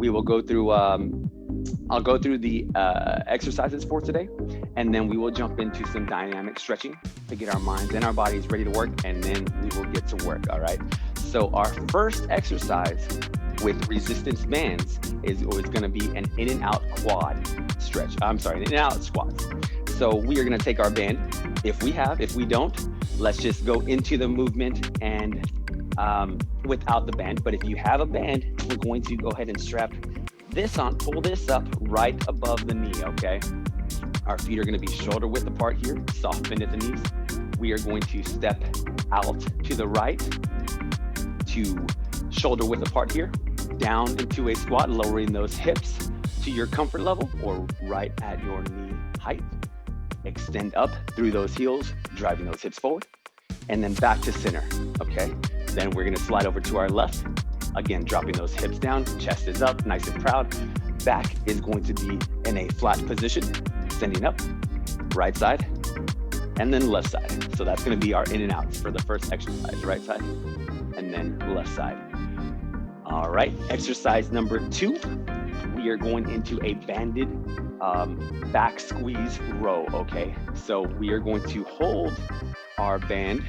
We will go through, I'll go through the exercises for today, and then we will jump into some dynamic stretching to get our minds and our bodies ready to work, and then we will get to work, all right? So our first exercise with resistance bands is gonna be an in and out quad stretch. I'm sorry, an in and out squats. So we are gonna take our band, if we don't, let's just go into the movement and without the band. But if you have a band, we're going to go ahead and strap this on, pull this up right above the knee, okay? Our feet are gonna be shoulder width apart here, soft bend at the knees. We are going to step out to the right, to shoulder width apart here, down into a squat, lowering those hips to your comfort level or right at your knee height. Extend up through those heels, driving those hips forward, and then back to center, okay? Then we're gonna slide over to our left. Again, dropping those hips down, chest is up, nice and proud. Back is going to be in a flat position, extending up, right side, and then left side. So that's gonna be our in and outs for the first exercise, right side, and then left side. All right, exercise number 2, we are going into a banded back squeeze row, okay? So we are going to hold our band.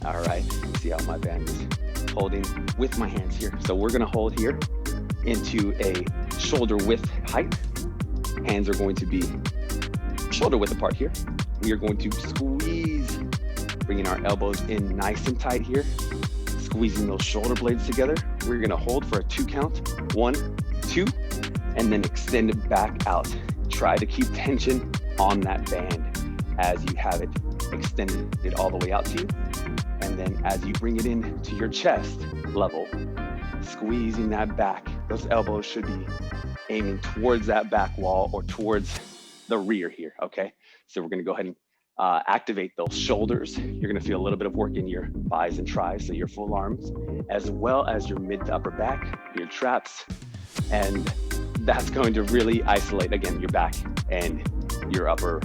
All right, see how my band is holding with my hands here. So we're gonna hold here into a shoulder width height. Hands are going to be shoulder width apart here. We are going to squeeze, bringing our elbows in nice and tight here, squeezing those shoulder blades together. We're gonna hold for a 2 count, 1, 2, and then extend it back out. Try to keep tension on that band as you have it extended it all the way out to you. And then as you bring it in to your chest level, squeezing that back, those elbows should be aiming towards that back wall or towards the rear here, okay? So we're gonna go ahead and activate those shoulders. You're gonna feel a little bit of work in your bis and tris, so your full arms, as well as your mid to upper back, your traps, and that's going to really isolate, again, your back and your upper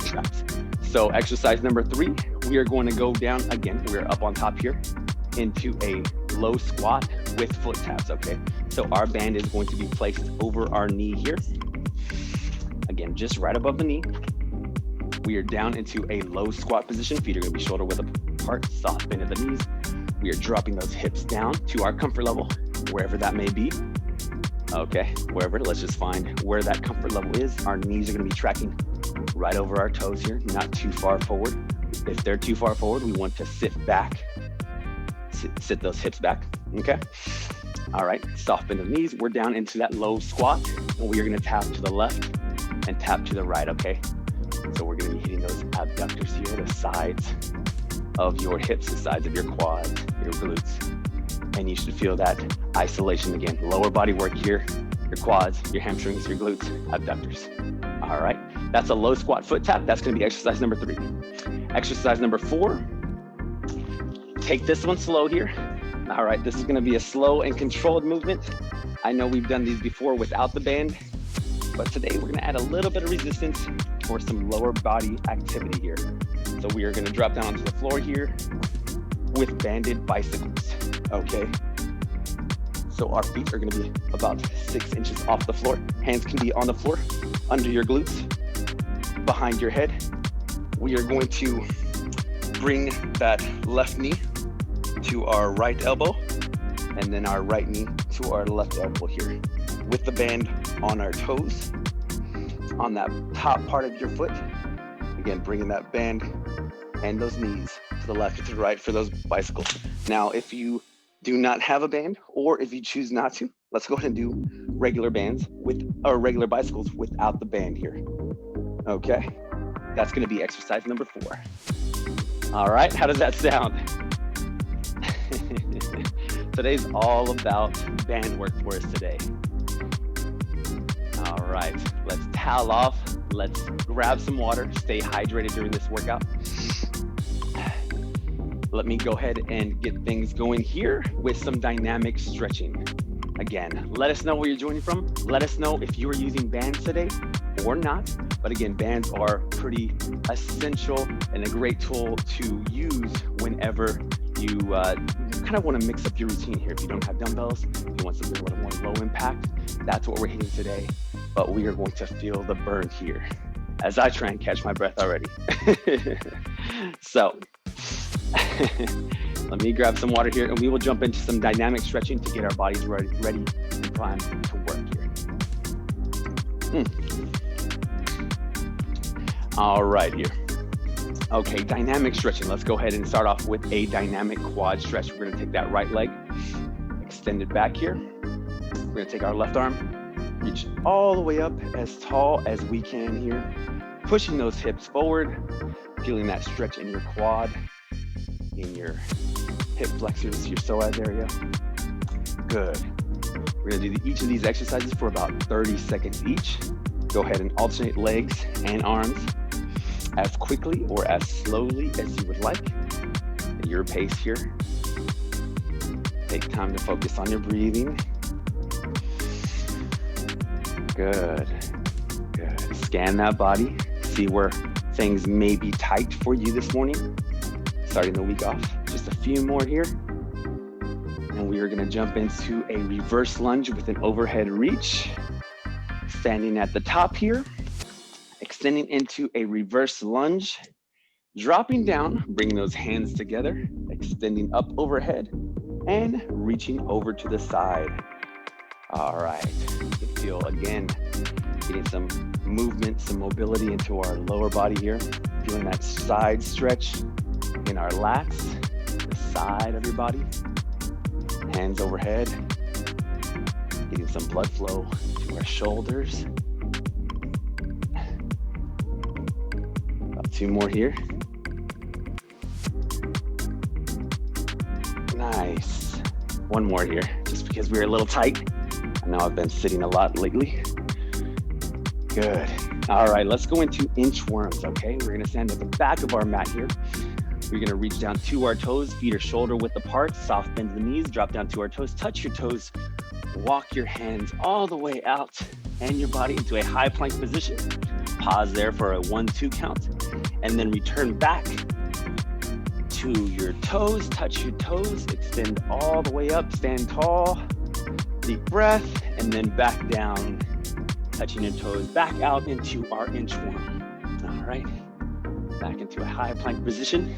traps. So exercise number 3, we are going to go down, again, we're up on top here, into a low squat with foot taps, okay? So our band is going to be placed over our knee here. Again, just right above the knee. We are down into a low squat position. Feet are gonna be shoulder width apart, soft bend at the knees. We are dropping those hips down to our comfort level, wherever that may be. Okay, wherever, let's just find where that comfort level is. Our knees are gonna be tracking right over our toes here, not too far forward. If they're too far forward, we want to sit back, sit those hips back, okay? All right, soft bend of the knees. We're down into that low squat, and we are gonna tap to the left and tap to the right, okay? So we're gonna be hitting those abductors here, the sides of your hips, the sides of your quads, your glutes. And you should feel that isolation again. Lower body work here, your quads, your hamstrings, your glutes, abductors. All right, that's a low squat foot tap. That's gonna be exercise number 3. Exercise number 4, take this one slow here. All right, this is gonna be a slow and controlled movement. I know we've done these before without the band, but today we're gonna add a little bit of resistance for some lower body activity here. So we are gonna drop down onto the floor here with banded bicycles, okay? So our feet are gonna be about 6 inches off the floor. Hands can be on the floor, under your glutes, behind your head. We are going to bring that left knee to our right elbow, and then our right knee to our left elbow here, with the band on our toes, on that top part of your foot. Again, bringing that band and those knees to the left and to the right for those bicycles. Now, if you do not have a band, or if you choose not to, let's go ahead and do regular bands or regular bicycles without the band here. Okay, that's gonna be exercise number 4. All right, how does that sound? Today's all about band work for us today. All right, let's towel off. Let's grab some water, stay hydrated during this workout. Let me go ahead and get things going here with some dynamic stretching. Again, let us know where you're joining from. Let us know if you are using bands today or not. But again, bands are pretty essential and a great tool to use whenever you kind of want to mix up your routine here. If you don't have dumbbells, you want something a little more low impact, that's what we're hitting today. But we are going to feel the burn here as I try and catch my breath already. So let me grab some water here and we will jump into some dynamic stretching to get our bodies ready and primed to work here. All right here. Okay, dynamic stretching. Let's go ahead and start off with a dynamic quad stretch. We're gonna take that right leg, extend it back here. We're gonna take our left arm, reach all the way up as tall as we can here, pushing those hips forward, feeling that stretch in your quad, in your hip flexors, your psoas area. Good. We're gonna do each of these exercises for about 30 seconds each. Go ahead and alternate legs and arms as quickly or as slowly as you would like at your pace here. Take time to focus on your breathing. Good, good. Scan that body, see where things may be tight for you this morning. Starting the week off, just a few more here. And we are gonna jump into a reverse lunge with an overhead reach. Standing at the top here, extending into a reverse lunge, dropping down, bringing those hands together, extending up overhead, and reaching over to the side. All right, you can feel again, getting some movement, some mobility into our lower body here, feeling that side stretch in our lats, the side of your body, hands overhead, getting some blood flow to our shoulders. About 2 more here. Nice. 1 more here, just because we're a little tight. I know I've been sitting a lot lately. Good. All right, let's go into inchworms, okay? We're gonna stand at the back of our mat here. We're gonna reach down to our toes, feet are shoulder width apart, soft bend the knees, drop down to our toes, touch your toes, walk your hands all the way out and your body into a high plank position. Pause there for a 1-2 count, and then return back to your toes, touch your toes, extend all the way up, stand tall, deep breath, and then back down, touching your toes, back out into our inchworm. All right, back into a high plank position.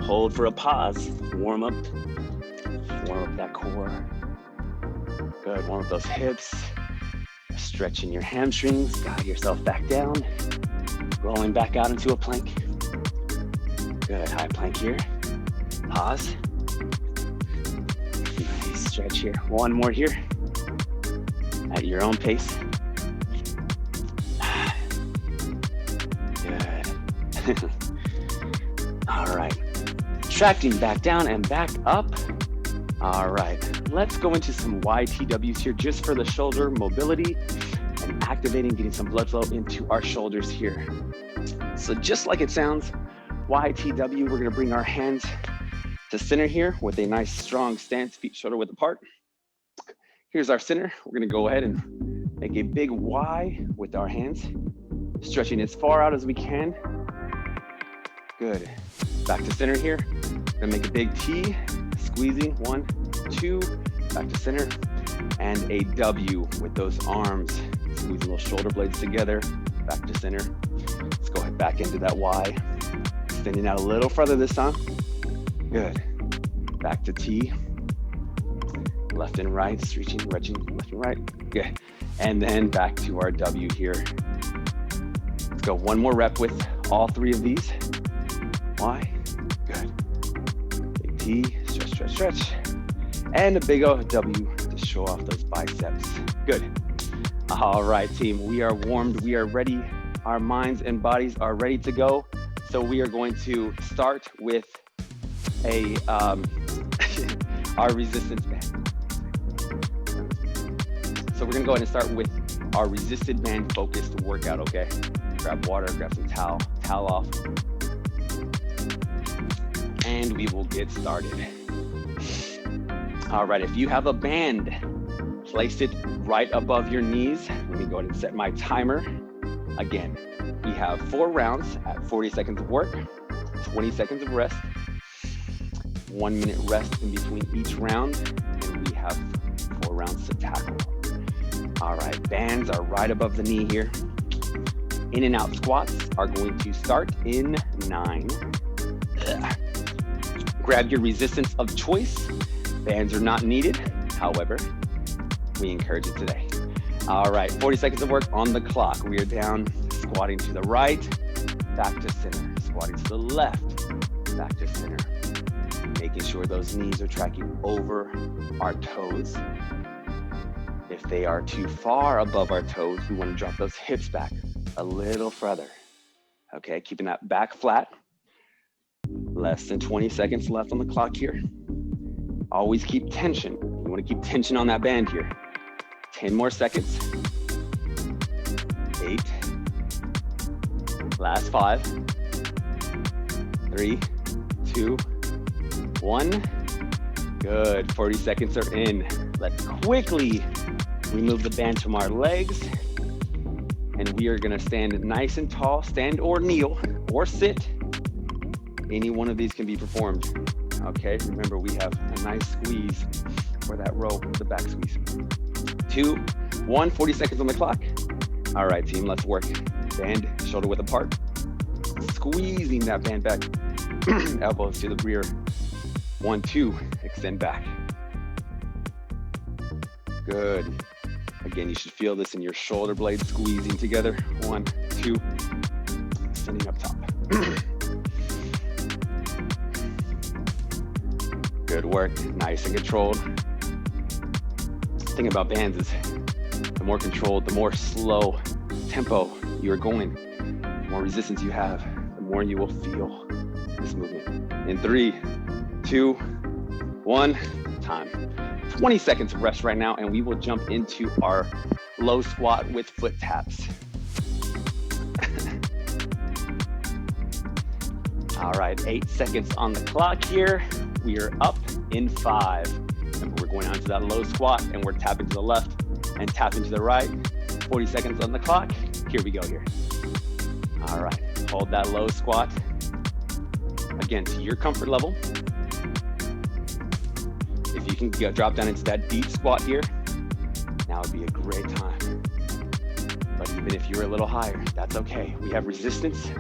Hold for a pause, warm up that core. Good, warm up those hips, stretching your hamstrings, guide yourself back down, rolling back out into a plank. Good, high plank here, pause. Nice stretch here, 1 more here, at your own pace. Good. All right, tracting back down and back up. All right, let's go into some YTWs here just for the shoulder mobility and activating, getting some blood flow into our shoulders here. So just like it sounds, YTW, we're gonna bring our hands to center here with a nice strong stance, feet shoulder width apart. Here's our center. We're gonna go ahead and make a big Y with our hands, stretching as far out as we can. Good, back to center here. Gonna make a big T, squeezing, 1, 2, back to center, and a W with those arms, squeezing those shoulder blades together, back to center. Let's go ahead back into that Y, extending out a little further this time. Good, back to T, left and right, stretching left and right, good. And then back to our W here. Let's go 1 more rep with all 3 of these. Y, good. Big T, stretch. And a big O W to show off those biceps. Good. All right, team, we are warmed, we are ready. Our minds and bodies are ready to go. So we are going to start with a our resistance band. So we're gonna go ahead and start with our resisted band focused workout, okay? Grab water, grab some towel off. And we will get started. All right, if you have a band, place it right above your knees. Let me go ahead and set my timer. Again, we have 4 rounds at 40 seconds of work, 20 seconds of rest. 1 minute rest in between each round, and we have 4 rounds to tackle. All right, bands are right above the knee here. In and out squats are going to start in 9. Grab your resistance of choice. Bands are not needed. However, we encourage it today. All right, 40 seconds of work on the clock. We are down, squatting to the right, back to center. Squatting to the left, back to center. Making sure those knees are tracking over our toes. If they are too far above our toes, we want to drop those hips back a little further. Okay, keeping that back flat. Less than 20 seconds left on the clock here. Always keep tension. You want to keep tension on that band here. 10 more seconds. 8. Last 5. 3, 2, 1. Good. 40 seconds are in. Let's quickly remove the band from our legs. And we are going to stand nice and tall, stand or kneel or sit. Any one of these can be performed. Okay, remember we have a nice squeeze for that row, the back squeeze. 2, 1, 40 seconds on the clock. All right, team, let's work. Band shoulder width apart. Squeezing that band back. Elbows to the rear. 1, 2, extend back. Good. Again, you should feel this in your shoulder blades squeezing together. 1, 2, extending up top. Good work, nice and controlled. The thing about bands is the more controlled, the more slow tempo you're going, the more resistance you have, the more you will feel this movement. In 3, 2, 1, time. 20 seconds of rest right now, and we will jump into our low squat with foot taps. All right, 8 seconds on the clock here. We are up in 5. Remember, we're going on to that low squat, and we're tapping to the left and tapping to the right. 40 seconds on the clock. Here we go here. All right, hold that low squat. Again, to your comfort level. If you can drop down into that deep squat here, now would be a great time. But even if you're a little higher, that's okay. We have resistance.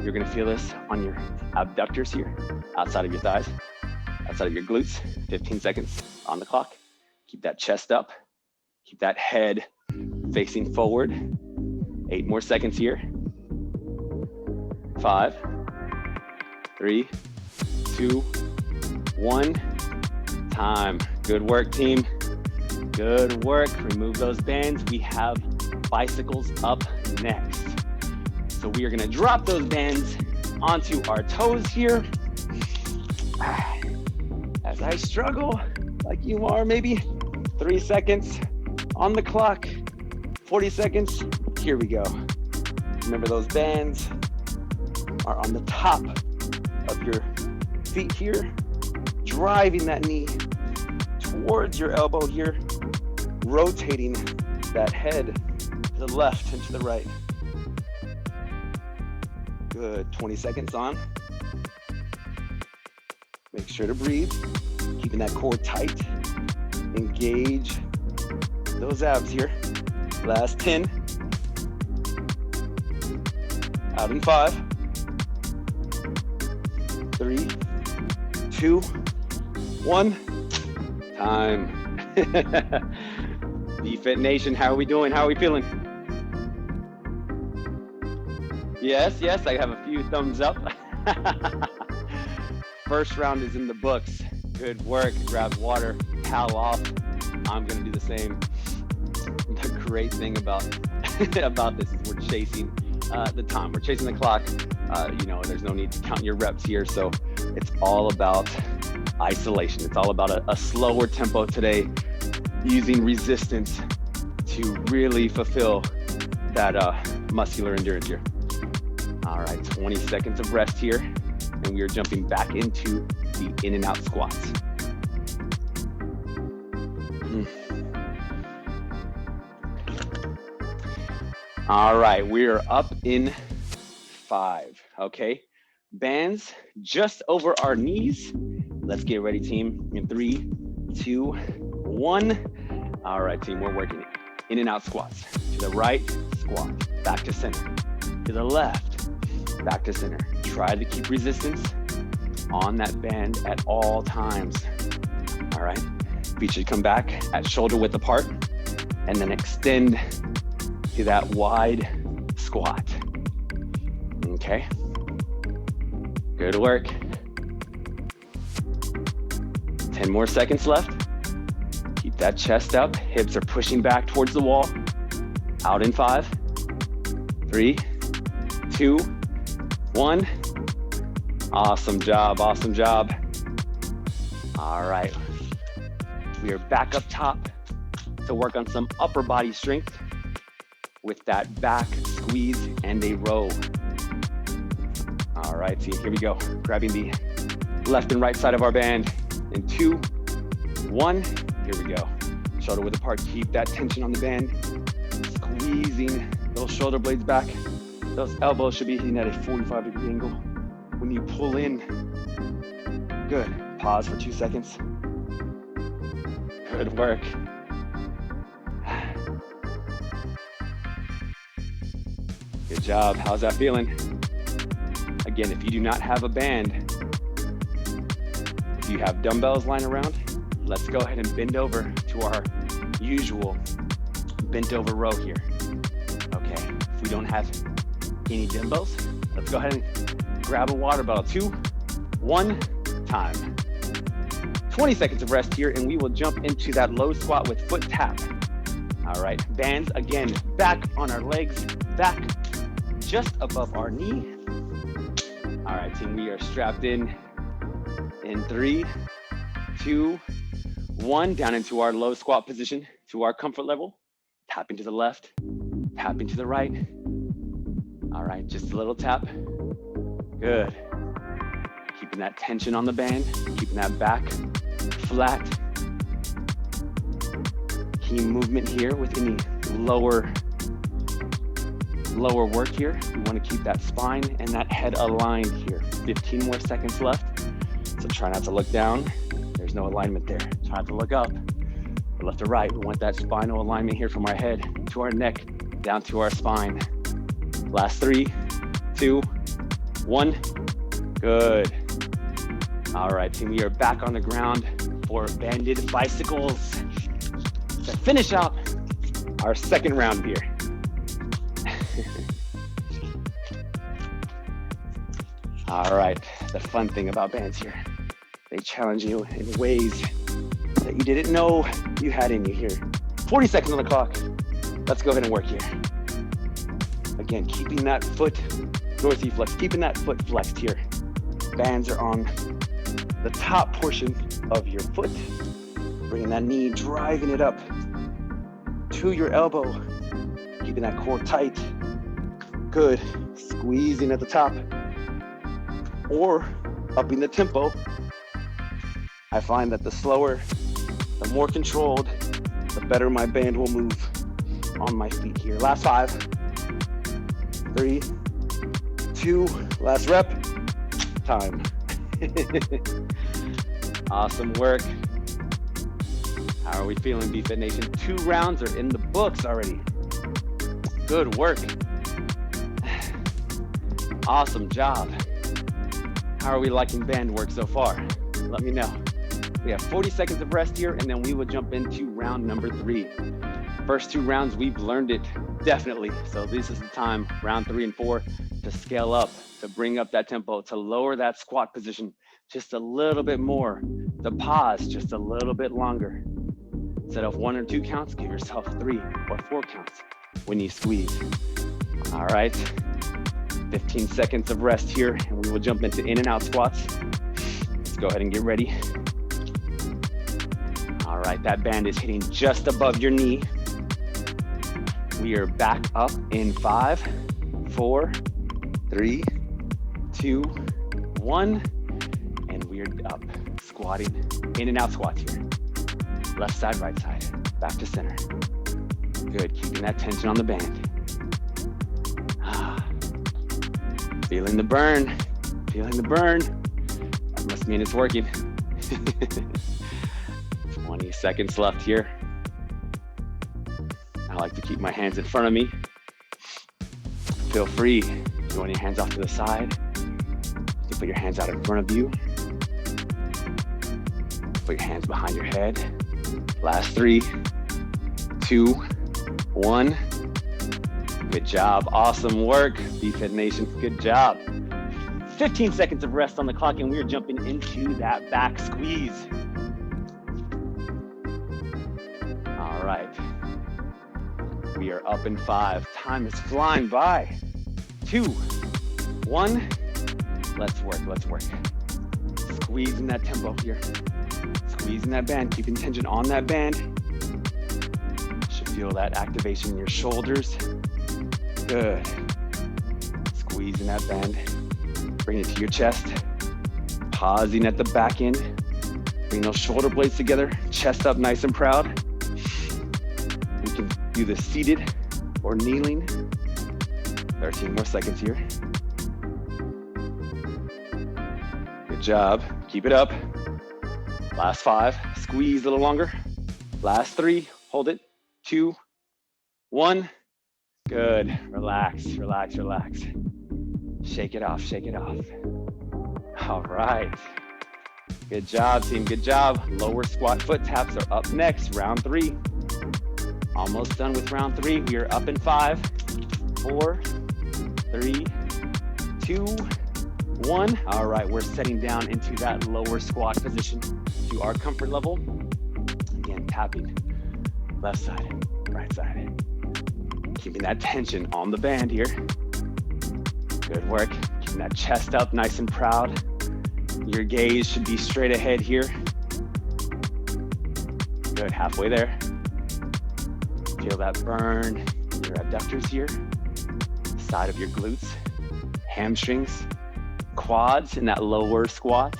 You're gonna feel this on your abductors here, outside of your thighs, outside of your glutes. 15 seconds on the clock. Keep that chest up. Keep that head facing forward. 8 more seconds here. 5, 3, 2, 1. Time. Good work, team. Good work. Remove those bands. We have bicycles up next. So we are gonna drop those bands onto our toes here. As I struggle, like you are maybe, 3 seconds on the clock, 40 seconds, here we go. Remember those bands are on the top of your feet here, driving that knee towards your elbow here, rotating that head to the left and to the right. Good, 20 seconds on. Make sure to breathe, keeping that core tight. Engage those abs here. Last 10. Out in 5, 3, 2, 1. Time. BFit Nation, how are we doing? How are we feeling? Yes, I have a few thumbs up. First round is in the books. Good work. Grab water, towel off. I'm gonna do the same. The great thing about this is we're chasing the time. We're chasing the clock. There's no need to count your reps here. So it's all about isolation. It's all about a slower tempo today, using resistance to really fulfill that muscular endurance here. All right, 20 seconds of rest here, and we are jumping back into the in and out squats. All right, we are up in 5, okay? Bands just over our knees, Let's get ready, team. In 3, 2, 1. All right, team, we're working it. In and out squats. To the right, squat. Back to center. To the left, back to center. Try to keep resistance on that band at all times. All right, feet should come back at shoulder width apart and then extend to that wide squat. Okay, good work. 10 more seconds left. Keep that chest up, hips are pushing back towards the wall. Out in 5, 3, 2, 1. Awesome job, awesome job. All right, we are back up top to work on some upper body strength with that back squeeze and a row. All right, team, here we go. Grabbing the left and right side of our band in 2, 1, here we go. Shoulder width apart, keep that tension on the band. Squeezing those shoulder blades back. Those elbows should be hitting at a 45-degree angle. When you pull in, good. Pause for 2 seconds. Good work. Good job. How's that feeling? Again, if you do not have a band, if you have dumbbells lying around, let's go ahead and bend over to our usual bent over row here. Okay, if we don't have any dumbbells, let's go ahead and grab a water bottle. 2, 1, time. 20 seconds of rest here, and we will jump into that low squat with foot tap. All right, bands again, back on our legs, back just above our knee. All right, team, we are strapped in 3, 2, 1, down into our low squat position to our comfort level. Tapping to the left, tapping to the right. All right, just a little tap. Good. Keeping that tension on the band, keeping that back flat. Key movement here with any lower work here. We want to keep that spine and that head aligned here. 15 more seconds left. So try not to look down. There's no alignment there. Try not to look up. Left to right, we want that spinal alignment here from our head to our neck, down to our spine. Last 3, 2, 1. Good. All right, team, we are back on the ground for banded bicycles to finish out our second round here. All right, the fun thing about bands here, they challenge you in ways that you didn't know you had in you here. 40 seconds on the clock. Let's go ahead and work here. Again, keeping that foot dorsiflex, keeping that foot flexed here. Bands are on the top portion of your foot. Bringing that knee, driving it up to your elbow. Keeping that core tight. Good. Squeezing at the top. Or upping the tempo. I find that the slower, the more controlled, the better my band will move on my feet here. Last 5, 3, 2, last rep, time. Awesome work. How are we feeling, BFit Nation? 2 rounds are in the books already. Good work. Awesome job. How are we liking band work so far? Let me know. We have 40 seconds of rest here, and then we will jump into round number 3. First 2 rounds, we've learned it, definitely. So this is the time, round 3 and 4, to scale up, to bring up that tempo, to lower that squat position just a little bit more, to pause just a little bit longer. Instead of 1 or 2 counts, give yourself 3 or 4 counts when you squeeze. All right, 15 seconds of rest here, and we will jump into in and out squats. Let's go ahead and get ready. All right, that band is hitting just above your knee. We are back up in 5, 4, 3, 2, 1, and we are up, squatting, in and out squats here. Left side, right side, back to center. Good, keeping that tension on the band. Feeling the burn, feeling the burn. That must mean it's working. 20 seconds left here. I like to keep my hands in front of me. Feel free, if you want your hands off to the side, you can put your hands out in front of you. Put your hands behind your head. Last 3, 2, 1. Good job, awesome work, BFit Nation, good job. 15 seconds of rest on the clock and we are jumping into that back squeeze. All right, we are up in 5. Time is flying by. 2, 1, let's work, let's work. Squeezing that tempo here. Squeezing that band, keeping tension on that band. Should feel that activation in your shoulders. Good. Squeezing that band. Bring it to your chest. Pausing at the back end. Bring those shoulder blades together. Chest up nice and proud. We can do this seated or kneeling. 13 more seconds here. Good job. Keep it up. Last 5. Squeeze a little longer. Last 3. Hold it. 2, 1. Good. Relax, relax, relax. Shake it off, shake it off. All right. Good job, team. Good job. Lower squat foot taps are up next. Round 3. Almost done with round 3. We are up in 5, 4, 3, 2, 1. All right, we're setting down into that lower squat position to our comfort level. Again, tapping left side, right side. Keeping that tension on the band here. Good work. Keeping that chest up nice and proud. Your gaze should be straight ahead here. Good, halfway there. Feel that burn in your abductors here. Side of your glutes, hamstrings, quads in that lower squat.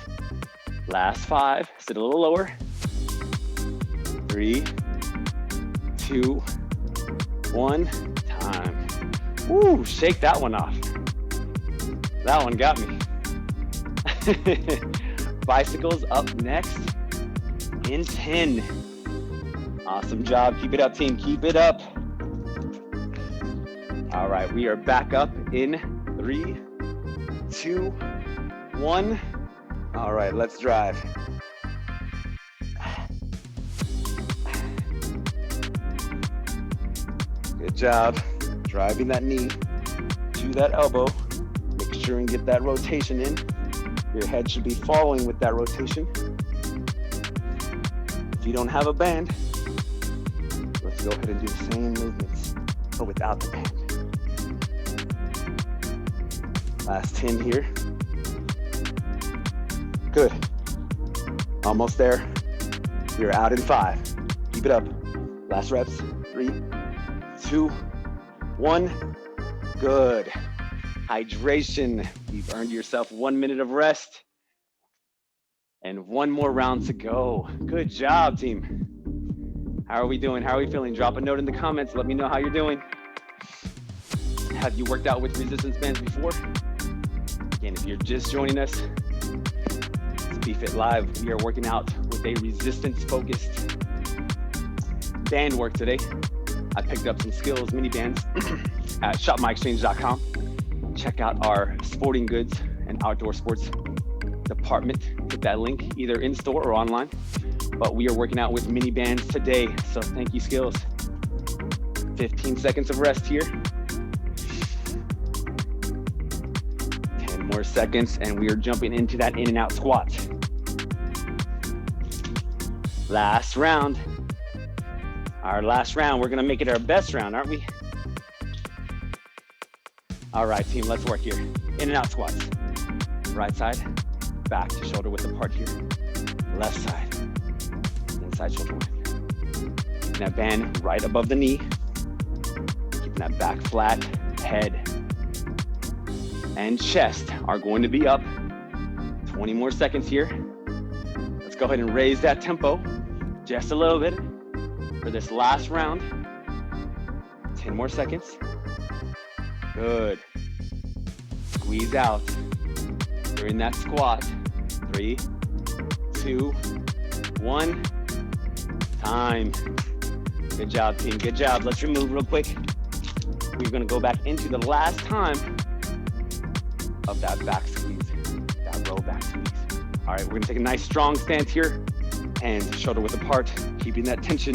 Last 5, sit a little lower. 3, 2, 1, time. Woo, shake that one off. That one got me. Bicycles up next in 10. Awesome job, keep it up team, keep it up. All right, we are back up in 3, 2, 1. All right, let's drive. Good job, driving that knee to that elbow. Make sure and get that rotation in. Your head should be following with that rotation. If you don't have a band, let's go ahead and do the same movements, but without the band. Last 10 here. Good. Almost there. We're out in 5. Keep it up. Last reps. 3, 2, 1. Good. Hydration. You've earned yourself 1 minute of rest. And 1 more round to go. Good job, team. How are we doing? How are we feeling? Drop a note in the comments. Let me know how you're doing. Have you worked out with resistance bands before? Again, if you're just joining us, it's BFit Live. We are working out with a resistance-focused band work today. I picked up some skills mini bands at shopmyexchange.com. Check out our sporting goods and outdoor sports department. Hit that link either in store or online. But we are working out with mini bands today. So thank you, skills. 15 seconds of rest here. 10 more seconds and we are jumping into that in and out squat. Last round. Our last round, we're gonna make it our best round, aren't we? All right, team, let's work here. In and out squats. Right side, back to shoulder width apart here. Left side, inside shoulder width. Keeping that band right above the knee. Keeping that back flat, head and chest are going to be up. 20 more seconds here. Let's go ahead and raise that tempo just a little bit for this last round. 10 more seconds. Good. Squeeze out. During that squat. 3, 2, 1, time. Good job, team, good job. Let's remove real quick. We're gonna go back into the last time of that back squeeze, that row back squeeze. All right, we're gonna take a nice strong stance here, hands shoulder width apart, keeping that tension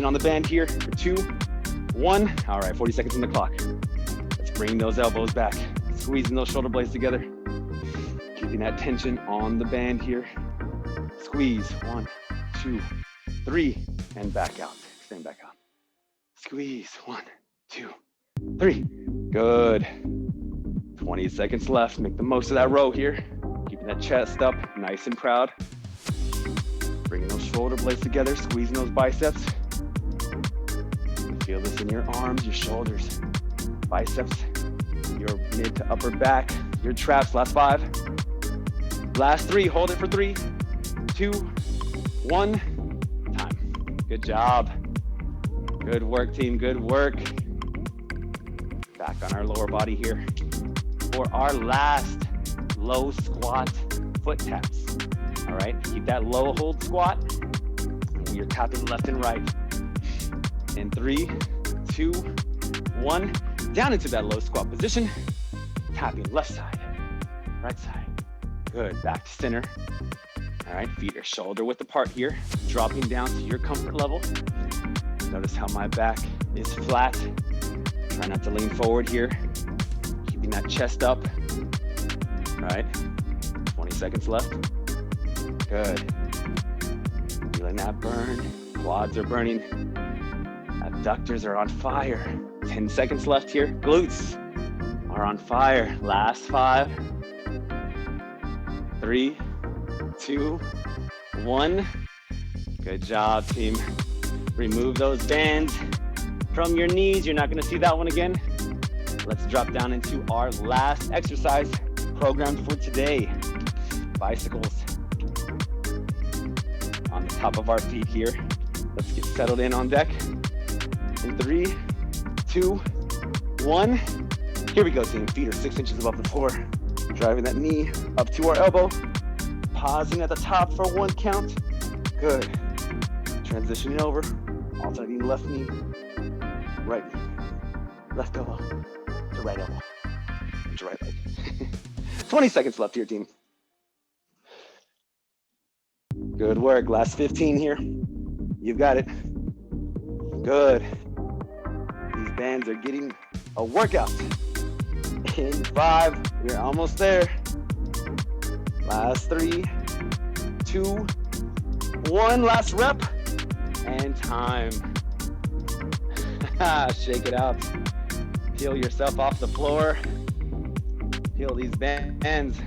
on the band here for 2, 1. All right, 40 seconds on the clock. Let's bring those elbows back, squeezing those shoulder blades together, keeping that tension on the band here. Squeeze, 1, 2, 3, and back out, extend back out. Squeeze, 1, 2, 3, good. 20 seconds left, make the most of that row here. Keeping that chest up, nice and proud. Bringing those shoulder blades together, squeezing those biceps. Feel this in your arms, your shoulders, biceps, your mid to upper back, your traps. Last 5. Last 3, hold it for 3, 2, 1, time. Good job. Good work, team, good work. Back on our lower body here for our last low squat foot taps. All right, keep that low hold squat. You're tapping left and right. In 3, 2, 1, down into that low squat position. Tapping left side, right side. Good, back to center. All right, feet are shoulder width apart here, dropping down to your comfort level. Notice how my back is flat. Try not to lean forward here. Keeping that chest up. All right, 20 seconds left. Good. Feeling that burn. Quads are burning. Abductors are on fire. 10 seconds left here. Glutes are on fire. Last 5, 3, 2, 1. Good job, team. Remove those bands from your knees. You're not gonna see that one again. Let's drop down into our last exercise programmed for today. Bicycles on the top of our feet here. Let's get settled in on deck. In 3, 2, 1. Here we go, team. Feet are 6 inches above the floor. Driving that knee up to our elbow. Pausing at the top for 1 count. Good. Transitioning over. Alternating left knee, right knee. Left elbow to right elbow. To right leg. 20 seconds left here, team. Good work. Last 15 here. You've got it. Good. These bands are getting a workout. In 5, we're almost there. Last 3, 2, 1. Last rep. And time. Shake it out. Peel yourself off the floor. Peel these bands.